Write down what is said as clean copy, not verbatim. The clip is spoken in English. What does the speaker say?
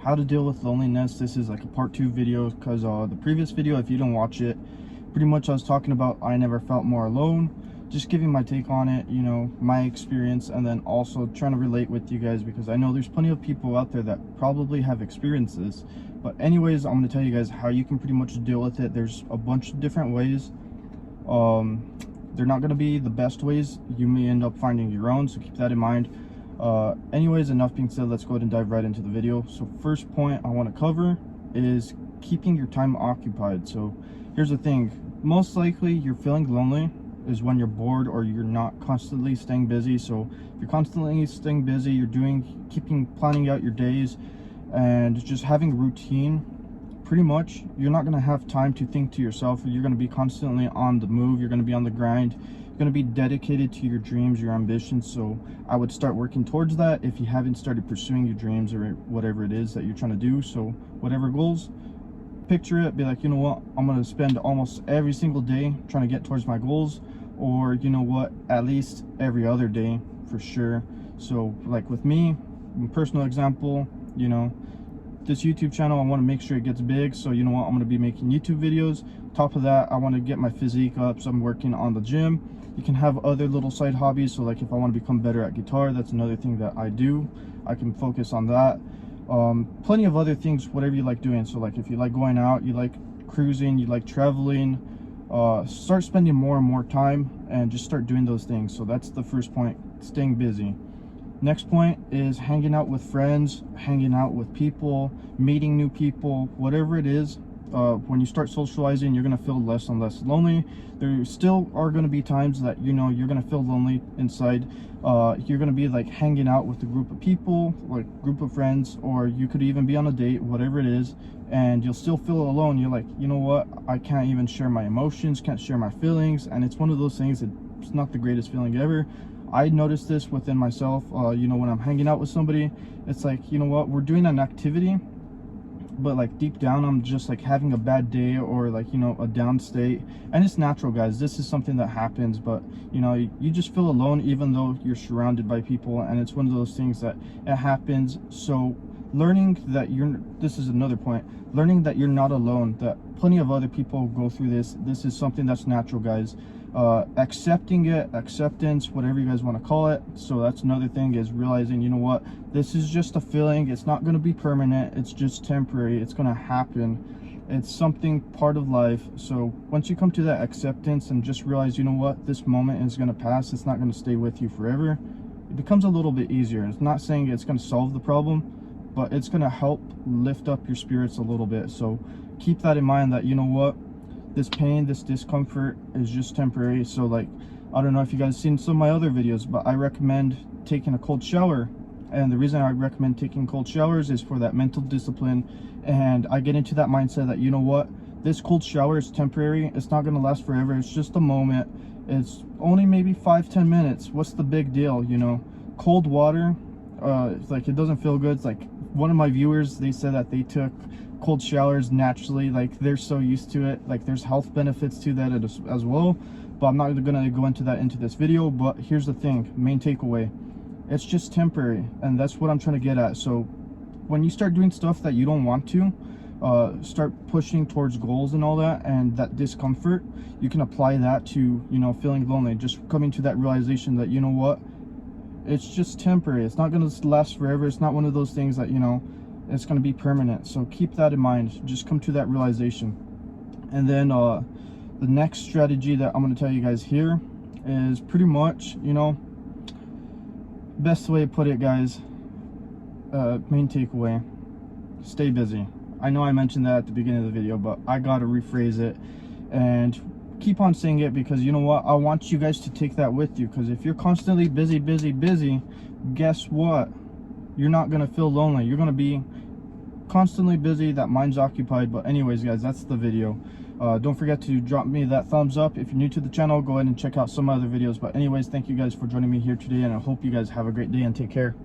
how to deal with loneliness. This is like a part 2 video because the previous video, if you didn't watch it, pretty much I was talking about I never felt more alone, just giving my take on it, you know, my experience, and then also trying to relate with you guys because I know there's plenty of people out there that probably have experienced this. But anyways, I'm going to tell you guys how you can pretty much deal with it. There's a bunch of different ways. They're not going to be the best ways. You may end up finding your own, so keep that in mind. Anyways, enough being said, let's go ahead and dive right into the video. So first point I want to cover is keeping your time occupied. So here's the thing, most likely you're feeling lonely is when you're bored or you're not constantly staying busy. So if you're constantly staying busy, you're planning out your days and just having routine, pretty much you're not going to have time to think to yourself. You're going to be constantly on the move, you're going to be on the grind, you're going to be dedicated to your dreams, your ambitions. So I would start working towards that if you haven't started pursuing your dreams or whatever it is that you're trying to do. So whatever goals, picture it, be like, you know what, I'm going to spend almost every single day trying to get towards my goals, or you know what, at least every other day for sure. So like with me, personal example, you know, this YouTube channel, I want to make sure it gets big. So you know what, I'm going to be making YouTube videos. Top of that, I want to get my physique up, so I'm working on the gym. You can have other little side hobbies. So like if I want to become better at guitar, that's another thing that I do. I can focus on that. Plenty of other things, whatever you like doing. So like if you like going out, you like cruising, you like traveling, start spending more and more time and just start doing those things. So that's the first point, staying busy. Next point is hanging out with friends, hanging out with people, meeting new people, whatever it is. When you start socializing, you're going to feel less and less lonely. There still are going to be times that, you know, you're going to feel lonely inside. You're going to be like hanging out with a group of people, like group of friends, or you could even be on a date, whatever it is, and you'll still feel alone. You're like, you know what, I can't even share my emotions, can't share my feelings. And it's one of those things that it's not the greatest feeling ever. I noticed this within myself. You know, when I'm hanging out with somebody, it's like, you know what, we're doing an activity, but like deep down I'm just like having a bad day or like, you know, a down state. And it's natural, guys, this is something that happens. But you know, you just feel alone even though you're surrounded by people, and it's one of those things that it happens. So learning that this is another point, learning that you're not alone, that plenty of other people go through this is something that's natural, guys. Accepting it, acceptance, whatever you guys want to call it. So that's another thing, is realizing, you know what, this is just a feeling, it's not going to be permanent, it's just temporary, it's going to happen, it's something part of life. So once you come to that acceptance and just realize, you know what, this moment is going to pass, it's not going to stay with you forever, it becomes a little bit easier. It's not saying it's going to solve the problem, but it's going to help lift up your spirits a little bit. So keep that in mind, that you know what, this pain, this discomfort is just temporary. So like, I don't know if you guys seen some of my other videos, but I recommend taking a cold shower. And the reason I recommend taking cold showers is for that mental discipline. And I get into that mindset that, you know what, this cold shower is temporary, it's not going to last forever, it's just a moment, it's only maybe 5-10 minutes, what's the big deal, you know? Cold water, it's like, it doesn't feel good. It's like one of my viewers, they said that they took cold showers naturally, like they're so used to it, like there's health benefits to that as well. But I'm not going to go into that into this video. But here's the thing, main takeaway, it's just temporary, and that's what I'm trying to get at. So when you start doing stuff that you don't want to, start pushing towards goals and all that, and that discomfort, you can apply that to, you know, feeling lonely, just coming to that realization that, you know what, it's just temporary, it's not going to last forever, it's not one of those things that, you know, it's going to be permanent. So keep that in mind, just come to that realization. And then the next strategy that I'm going to tell you guys here is pretty much, you know, best way to put it, guys, main takeaway, stay busy. I know I mentioned that at the beginning of the video, but I gotta rephrase it and keep on saying it, because you know what, I want you guys to take that with you. Because if you're constantly busy, guess what, you're not gonna feel lonely, you're gonna be constantly busy, that mind's occupied. But anyways, guys, that's the video. Don't forget to drop me that thumbs up. If you're new to the channel, go ahead and check out some other videos. But anyways, thank you guys for joining me here today, and I hope you guys have a great day and take care.